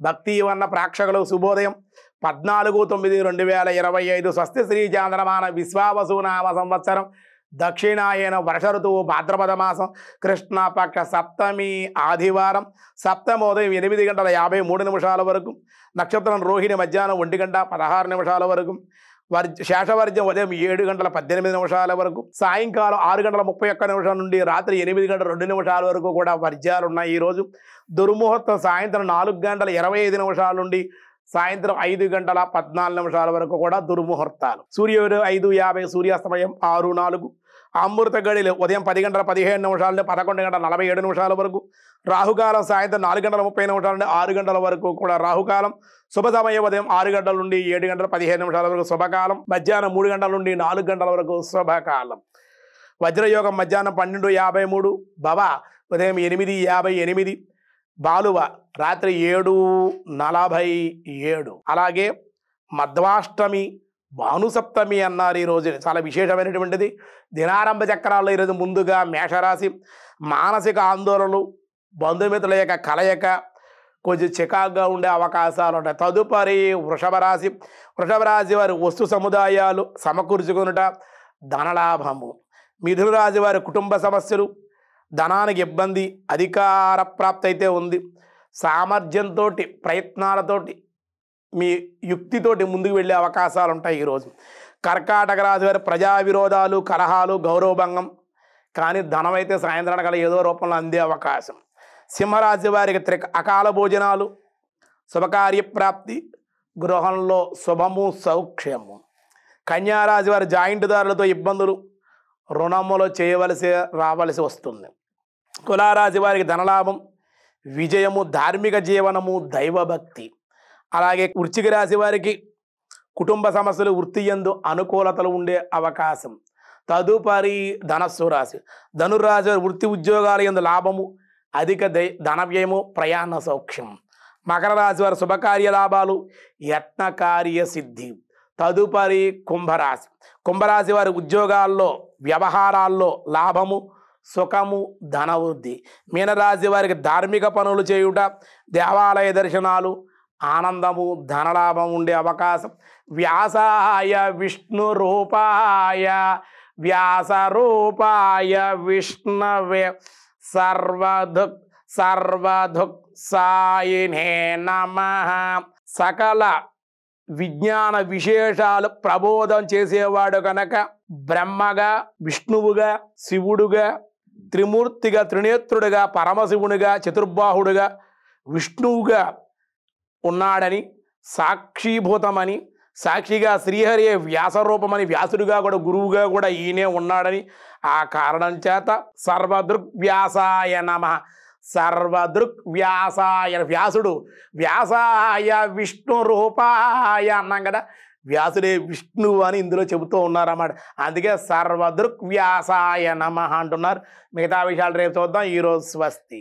భక్తి వన్న ప్రేక్షకులకు శుభోదయం. 14/9/2025 స్వస్తి శ్రీ చాంద్రమాన విశ్వావసునామ సంవత్సరం దక్షిణాయన వర్ష ఋతువు భాద్రపద మాసం కృష్ణపక్ష సప్తమి ఆదివారం. సప్తమోదయం 8:53 వరకు. నక్షత్రం రోహిణి మధ్యాహ్నం 1:16 వరకు. శేషవర్జ్యం ఉదయం 7:18 వరకు. సాయంకాలం 6:31 నుండి రాత్రి 8:02 వరకు కూడా వర్జ్యాలు ఉన్నాయి. ఈరోజు దుర్ముహూర్తం సాయంత్రం 4:25 నుండి సాయంత్రం 5:14 వరకు కూడా దుర్ముహూర్తాలు. సూర్యోదయం 5:50, సూర్యాస్తమయం 6:04. అమృత గడిలు ఉదయం 10:15 నుండి 11:47 వరకు. రాహుకాలం సాయంత్రం 4:30 నుండి 6 వరకు కూడా రాహుకాలం. శుభ సమయం ఉదయం 6 నుండి 7:15 వరకు శుభకాలం. మధ్యాహ్నం 3 నుండి 4 వరకు శుభకాలం. వజ్రయోగం మధ్యాహ్నం 12:53. భవ ఉదయం 8:58. బాలువ రాత్రి 7:47. అలాగే మధ్వాష్టమి భానుసప్తమి అన్నారు. ఈరోజు చాలా విశేషమైనటువంటిది. దినారంభ చక్రాల్లో ఈరోజు ముందుగా మేషరాశి. మానసిక ఆందోళనలు, బంధుమిత్రుల యొక్క కలయిక కొంచెం చికాకుగా ఉండే అవకాశాలు ఉంటాయి. తదుపరి వృషభ రాశి. వృషభ రాశి వారి వస్తు సముదాయాలు సమకూర్చుకునుట, ధనలాభము. మిథున రాశి వారి కుటుంబ సమస్యలు, ధనానికి ఇబ్బంది, అధికార ప్రాప్తి అయితే ఉంది. సామర్థ్యంతో ప్రయత్నాలతోటి మీ యుక్తితోటి ముందుకు వెళ్ళే అవకాశాలు ఉంటాయి ఈరోజు. కర్కాటక రాశి వారి ప్రజా విరోధాలు, కలహాలు, గౌరవభంగం, కానీ ధనం అయితే సాయంత్రానికల్లా ఏదో రూపంలో అందే అవకాశం. సింహరాశి వారికి అకాల భోజనాలు, శుభకార్యప్రాప్తి, గృహంలో శుభము, సౌఖ్యము. కన్యారాశి వారి జాయింట్దారులతో ఇబ్బందులు, రుణములు రావలసి వస్తుంది. తులారాశి వారికి ధనలాభం, విజయము, ధార్మిక జీవనము, దైవభక్తి. అలాగే వృశ్చిక రాశి వారికి కుటుంబ సమస్యలు, వృత్తి యందు అనుకూలతలు ఉండే అవకాశం. తదుపరి ధనస్సు రాశి. ధనురాశి వారి వృత్తి ఉద్యోగాల యందు లాభము, అధిక ధన వ్యయము, ప్రయాణ సౌఖ్యం. మకర రాశి వారి శుభకార్య లాభాలు, యత్న కార్య సిద్ధి. తదుపరి కుంభరాశి. కుంభరాశి వారి ఉద్యోగాల్లో, వ్యవహారాల్లో లాభము, సుఖము, ధనవృద్ధి. మీనరాశి వారికి ధార్మిక పనులు చేయుట, దేవాలయ దర్శనాలు, ఆనందము, ధనలాభం ఉండే అవకాశం. వ్యాసాయ విష్ణు రూపాయ వ్యాసరూపాయ విష్ణవే సర్వదుః సాయినే నమః. సకల విజ్ఞాన విశేషాలు ప్రబోధం చేసేవాడు కనుక బ్రహ్మగా, విష్ణువుగా, శివుడుగా, త్రిమూర్తిగా, త్రినేత్రుడుగా, పరమశివునిగా, చతుర్బాహుడుగా, విష్ణువుగా ఉన్నాడని, సాక్షీభూతమని, సాక్షిగా శ్రీహరి వ్యాసరూపమని, వ్యాసుడిగా కూడా, గురువుగా కూడా ఈయనే ఉన్నాడని, ఆ కారణం చేత సర్వదృగ్వ్యాసాయ నమః. సర్వదృగ్వ్యాసాయ, వ్యాసుడు వ్యాసాయ విష్ణు రూపాయ అన్నాం కదా, వ్యాసుడే విష్ణువు అని ఇందులో చెబుతూ ఉన్నారన్నమాట. అందుకే సర్వదృగ్వ్యాసాయ నమః అంటున్నారు. మిగతా విషయాలు రేపు చూద్దాం. ఈరోజు స్వస్తి.